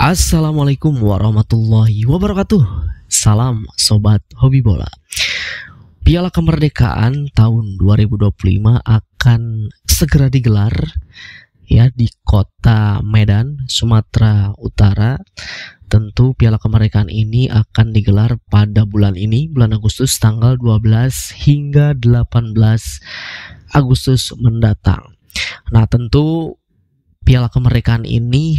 Assalamualaikum warahmatullahi wabarakatuh. Salam sobat hobi bola. Piala Kemerdekaan tahun 2025 akan segera digelar ya di kota Medan, Sumatera Utara. Tentu Piala Kemerdekaan ini akan digelar pada bulan ini, bulan Agustus tanggal 12 hingga 18 Agustus mendatang. Nah, tentu Piala Kemerdekaan ini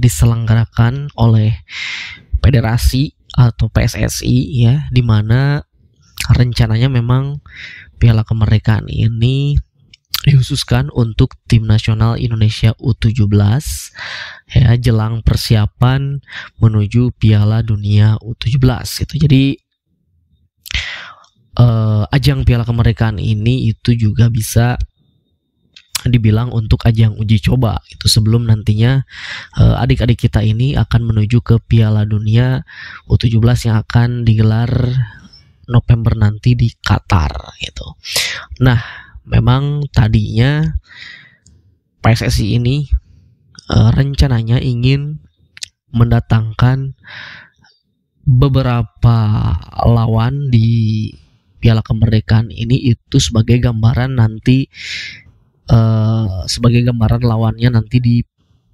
diselenggarakan oleh federasi atau PSSI ya, di mana rencananya memang Piala Kemerdekaan ini dikhususkan untuk tim nasional Indonesia U17 ya, jelang persiapan menuju Piala Dunia U17 itu. Jadi ajang Piala Kemerdekaan ini itu juga bisa dibilang untuk ajang uji coba itu sebelum nantinya adik-adik kita ini akan menuju ke Piala Dunia U17 yang akan digelar November nanti di Qatar gitu. Nah, memang tadinya PSSI ini rencananya ingin mendatangkan beberapa lawan di Piala Kemerdekaan ini itu sebagai gambaran nanti sebagai gambaran lawannya nanti di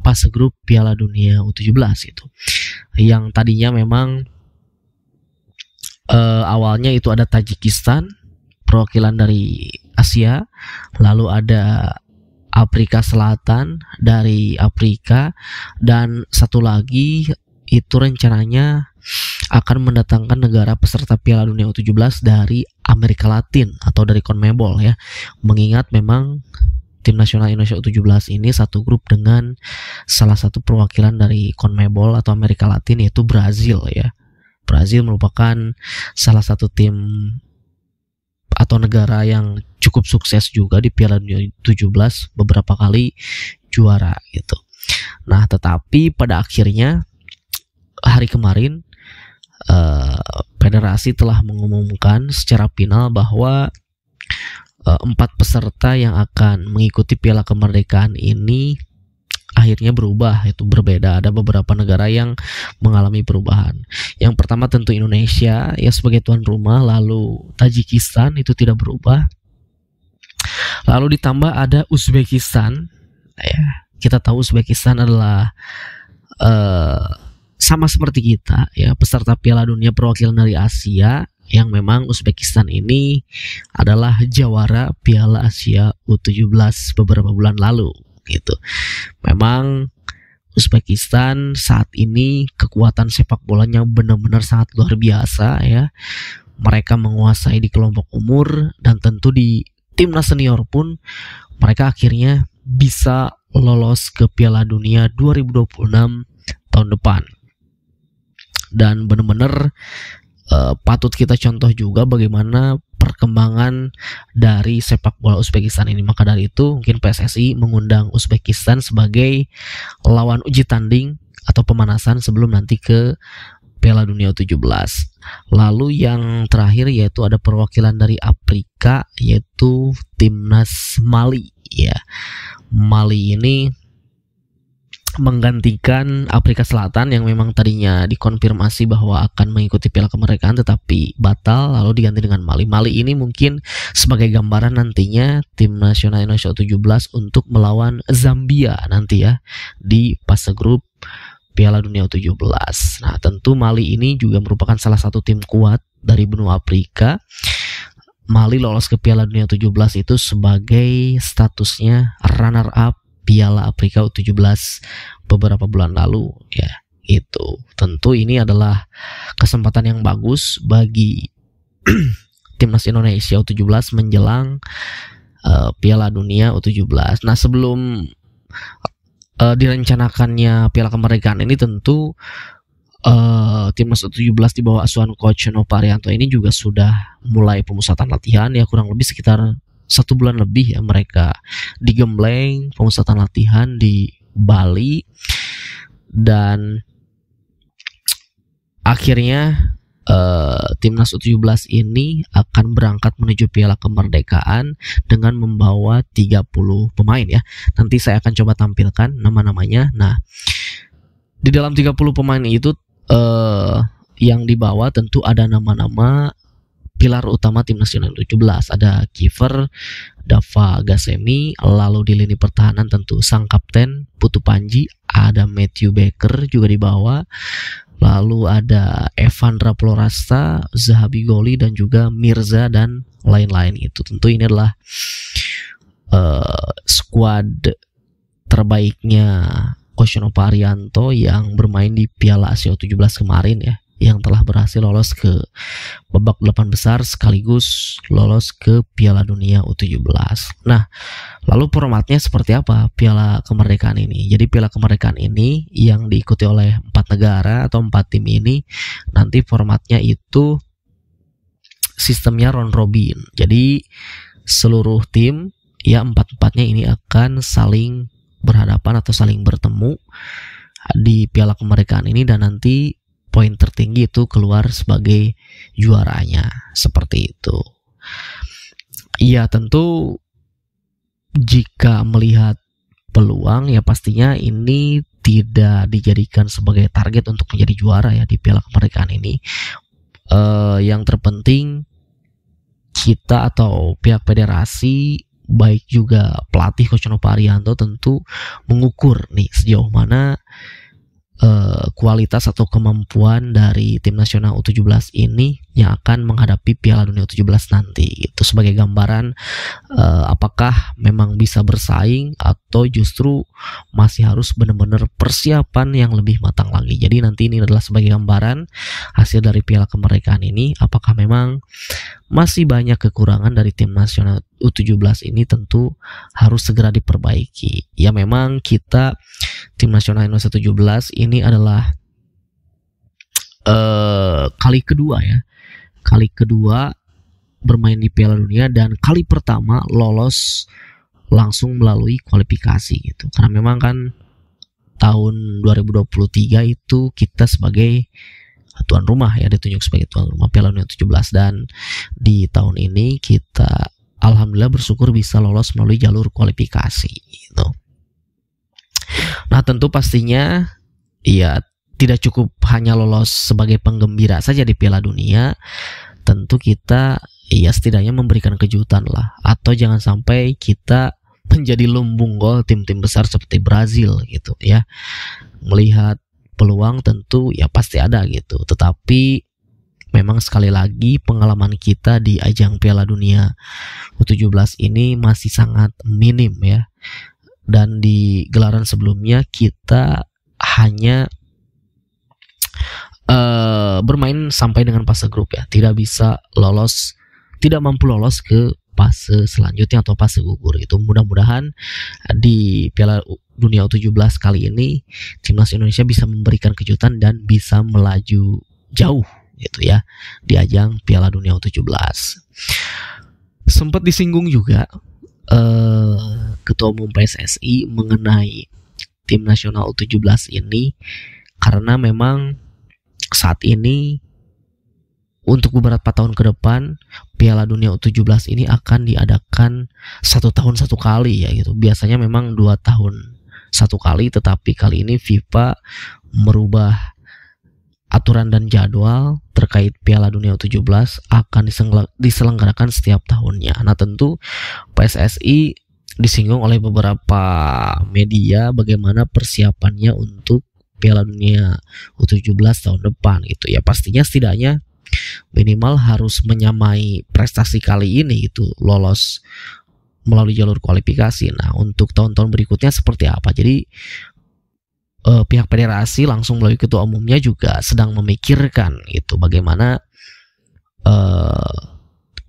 fase grup Piala Dunia U17 itu. Yang tadinya memang awalnya itu ada Tajikistan, perwakilan dari Asia, lalu ada Afrika Selatan dari Afrika, dan satu lagi itu rencananya akan mendatangkan negara peserta Piala Dunia U17 dari Amerika Latin atau dari CONMEBOL ya. Mengingat memang tim nasional Indonesia U17 ini satu grup dengan salah satu perwakilan dari CONMEBOL atau Amerika Latin, yaitu Brazil ya. Brazil merupakan salah satu tim atau negara yang cukup sukses juga di Piala Dunia U17, beberapa kali juara gitu. Nah, tetapi pada akhirnya hari kemarin federasi telah mengumumkan secara final bahwa 4 peserta yang akan mengikuti Piala Kemerdekaan ini akhirnya berubah, itu berbeda. Ada beberapa negara yang mengalami perubahan. Yang pertama tentu Indonesia ya sebagai tuan rumah, lalu Tajikistan itu tidak berubah. Lalu ditambah ada Uzbekistan ya. Kita tahu Uzbekistan adalah sama seperti kita ya, peserta Piala Dunia perwakilan dari Asia, yang memang Uzbekistan ini adalah jawara Piala Asia U17 beberapa bulan lalu gitu. Memang Uzbekistan saat ini kekuatan sepak bolanya benar-benar sangat luar biasa ya. Mereka menguasai di kelompok umur, dan tentu di timnas senior pun mereka akhirnya bisa lolos ke Piala Dunia 2026 tahun depan. Dan benar-benar patut kita contoh juga bagaimana perkembangan dari sepak bola Uzbekistan ini. Maka dari itu mungkin PSSI mengundang Uzbekistan sebagai lawan uji tanding atau pemanasan sebelum nanti ke Piala Dunia U17. Lalu yang terakhir yaitu ada perwakilan dari Afrika, yaitu timnas Mali ya. Mali ini menggantikan Afrika Selatan yang memang tadinya dikonfirmasi bahwa akan mengikuti Piala Kemerdekaan tetapi batal, lalu diganti dengan Mali. Mali ini mungkin sebagai gambaran nantinya tim nasional Indonesia U17 untuk melawan Zambia nanti ya di fase grup Piala Dunia U17. Nah, tentu Mali ini juga merupakan salah satu tim kuat dari benua Afrika. Mali lolos ke Piala Dunia U17 itu sebagai statusnya runner up Piala Afrika U17 beberapa bulan lalu ya. Itu tentu ini adalah kesempatan yang bagus bagi timnas Indonesia U17 menjelang Piala Dunia U17. Nah, sebelum direncanakannya Piala Kemerdekaan ini tentu timnas U17 di bawah asuhan coach Nova Arianto ini juga sudah mulai pemusatan latihan ya, kurang lebih sekitar 1 bulan lebih ya mereka digembleng pemusatan latihan di Bali, dan akhirnya timnas U17 ini akan berangkat menuju Piala Kemerdekaan dengan membawa 30 pemain ya. Nanti saya akan coba tampilkan nama-namanya. Nah, Di dalam 30 pemain itu yang dibawa tentu ada nama-nama pilar utama tim nasional 17. Ada kiper Dava Gassemi, lalu di lini pertahanan tentu sang kapten Putu Panji, ada Matthew Baker juga dibawa. Lalu ada Evandra Florasta, Zahabi Goli, dan juga Mirza dan lain-lain itu. Tentu ini adalah skuad terbaiknya Coach Nova Arianto yang bermain di Piala Asia U17 kemarin ya, yang telah berhasil lolos ke babak 8 besar sekaligus lolos ke Piala Dunia U17. Nah, lalu formatnya seperti apa Piala Kemerdekaan ini? Jadi Piala Kemerdekaan ini yang diikuti oleh 4 negara atau 4 tim ini, nanti formatnya itu sistemnya round robin. Jadi seluruh tim ya 4-4-nya ini akan saling berhadapan atau saling bertemu di Piala Kemerdekaan ini, dan nanti poin tertinggi itu keluar sebagai juaranya, seperti itu. Ya tentu jika melihat peluang ya pastinya ini tidak dijadikan sebagai target untuk menjadi juara ya di Piala Kemerdekaan ini. Yang terpenting kita atau pihak federasi, baik juga pelatih Coach Nova Arianto tentu mengukur nih sejauh mana kualitas atau kemampuan dari tim nasional U17 ini yang akan menghadapi Piala Dunia U17 nanti. Itu sebagai gambaran apakah memang bisa bersaing atau justru masih harus benar-benar persiapan yang lebih matang lagi. Jadi nanti ini adalah sebagai gambaran hasil dari Piala Kemerdekaan ini, apakah memang masih banyak kekurangan dari tim nasional U17 ini, tentu harus segera diperbaiki. Ya memang kita tim nasional Indonesia 17 ini adalah kali kedua bermain di Piala Dunia, dan kali pertama lolos langsung melalui kualifikasi gitu. Karena memang kan tahun 2023 itu kita sebagai tuan rumah ya, ditunjuk sebagai tuan rumah Piala Dunia 17, dan di tahun ini kita alhamdulillah bersyukur bisa lolos melalui jalur kualifikasi gitu. Nah tentu pastinya ya tidak cukup hanya lolos sebagai penggembira saja di Piala Dunia, tentu kita ya setidaknya memberikan kejutan lah, atau jangan sampai kita menjadi lumbung gol tim-tim besar seperti Brazil gitu ya. Melihat peluang tentu ya pasti ada gitu, tetapi memang sekali lagi pengalaman kita di ajang Piala Dunia U17 ini masih sangat minim ya. Dan di gelaran sebelumnya kita hanya bermain sampai dengan fase grup ya, tidak mampu lolos ke fase selanjutnya atau fase gugur itu. Mudah-mudahan di Piala Dunia U17 kali ini timnas Indonesia bisa memberikan kejutan dan bisa melaju jauh gitu ya di ajang Piala Dunia U17. Sempat disinggung juga Ketua Umum PSSI mengenai tim nasional U17 ini, karena memang saat ini untuk beberapa tahun ke depan Piala Dunia U17 ini akan diadakan 1 tahun 1 kali ya gitu. Biasanya memang 2 tahun 1 kali, tetapi kali ini FIFA merubah aturan dan jadwal terkait Piala Dunia U17 akan diselenggarakan setiap tahunnya. Nah tentu PSSI disinggung oleh beberapa media bagaimana persiapannya untuk Piala Dunia U17 tahun depan gitu ya. Pastinya setidaknya minimal harus menyamai prestasi kali ini gitu, lolos melalui jalur kualifikasi. Nah untuk tahun-tahun berikutnya seperti apa? Jadi pihak federasi langsung melalui ketua umumnya juga sedang memikirkan itu bagaimana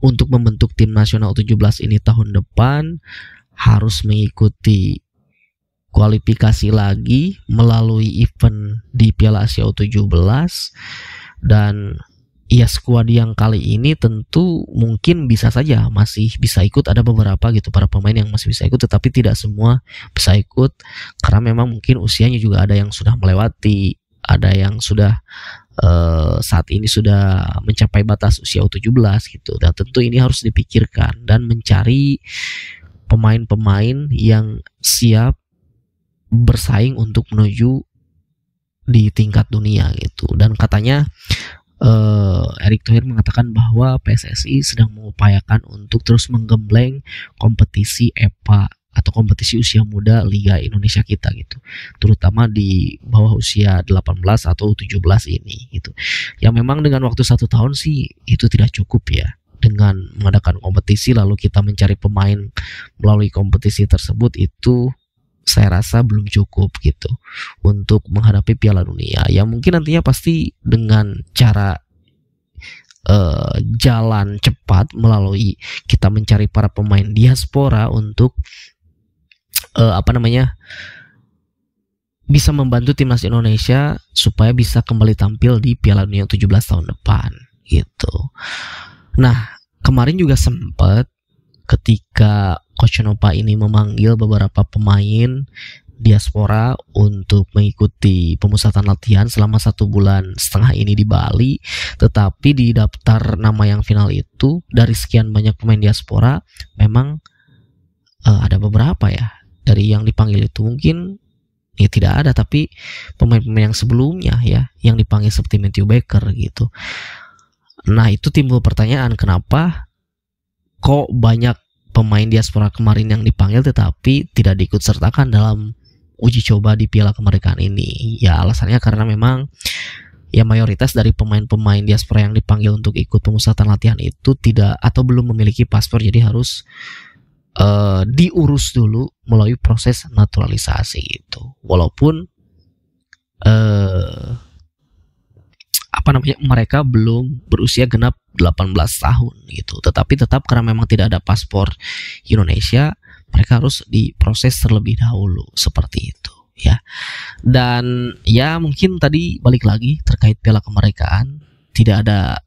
untuk membentuk tim nasional U17 ini tahun depan harus mengikuti kualifikasi lagi melalui event di Piala Asia U17, dan ya skuad yang kali ini tentu mungkin bisa saja masih bisa ikut, ada beberapa gitu para pemain yang masih bisa ikut, tetapi tidak semua bisa ikut karena memang mungkin usianya juga ada yang sudah melewati, ada yang sudah saat ini sudah mencapai batas usia U17 gitu. Dan tentu ini harus dipikirkan dan mencari pemain-pemain yang siap bersaing untuk menuju di tingkat dunia gitu. Dan katanya Erick Thohir mengatakan bahwa PSSI sedang mengupayakan untuk terus menggembleng kompetisi EPA atau kompetisi usia muda Liga Indonesia kita gitu, terutama di bawah usia 18 atau 17 ini gitu. Yang memang dengan waktu 1 tahun sih itu tidak cukup ya, dengan mengadakan kompetisi lalu kita mencari pemain melalui kompetisi tersebut, itu saya rasa belum cukup gitu untuk menghadapi Piala Dunia yang mungkin nantinya pasti dengan cara jalan cepat melalui kita mencari para pemain diaspora untuk bisa membantu timnas Indonesia supaya bisa kembali tampil di Piala Dunia 17 tahun depan gitu. Nah, kemarin juga sempat ketika Coach Nova ini memanggil beberapa pemain diaspora untuk mengikuti pemusatan latihan selama 1,5 bulan ini di Bali, tetapi di daftar nama yang final itu dari sekian banyak pemain diaspora memang ada beberapa ya dari yang dipanggil itu mungkin ya tidak ada, tapi pemain-pemain yang sebelumnya ya yang dipanggil seperti Matthew Baker gitu. Nah, itu timbul pertanyaan, kenapa kok banyak pemain diaspora kemarin yang dipanggil tetapi tidak diikut sertakan dalam uji coba di Piala Kemerdekaan ini? Ya alasannya karena memang ya mayoritas dari pemain-pemain diaspora yang dipanggil untuk ikut pemusatan latihan itu tidak atau belum memiliki paspor, jadi harus diurus dulu melalui proses naturalisasi itu. Walaupun mereka belum berusia genap 18 tahun gitu, tetapi tetap karena memang tidak ada paspor Indonesia, mereka harus diproses terlebih dahulu seperti itu ya. Dan ya mungkin tadi balik lagi terkait Piala Kemerdekaan, tidak ada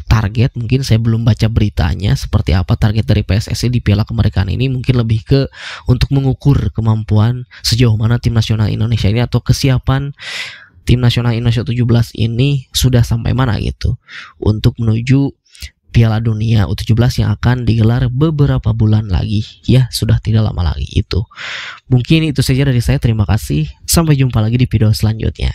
target, mungkin saya belum baca beritanya seperti apa target dari PSSI di Piala Kemerdekaan ini. Mungkin lebih ke untuk mengukur kemampuan sejauh mana tim nasional Indonesia ini atau kesiapan tim nasional Indonesia 17 ini sudah sampai mana gitu untuk menuju Piala Dunia U17 yang akan digelar beberapa bulan lagi ya, sudah tidak lama lagi itu. Mungkin itu saja dari saya, terima kasih, sampai jumpa lagi di video selanjutnya.